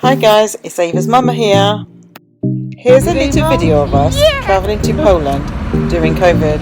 Hi guys, it's Ava's mama here. Here's a little video of us travelling to Poland during COVID.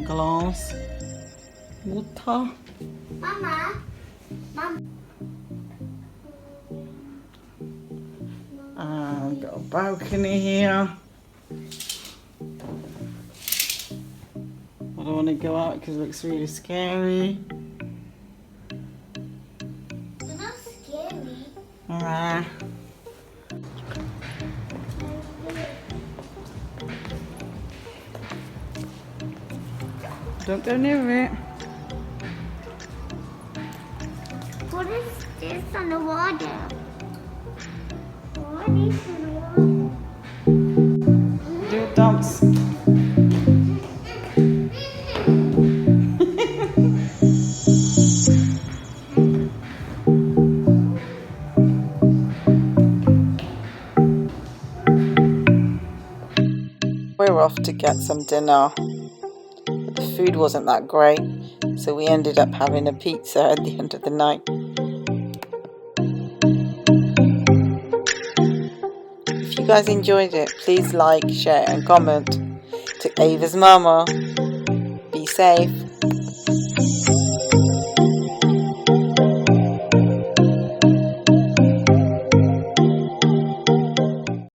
Glass, water. Mama. We've got a balcony here. I don't want to go out because it looks really scary. It's not scary. Don't go near it. What is this on the water? What is on the water? Do a dance. We're off to get some dinner. The food wasn't that great, so we ended up having a pizza at the end of the night. If you guys enjoyed it, please like, share and comment. To Ava's mama. Be safe.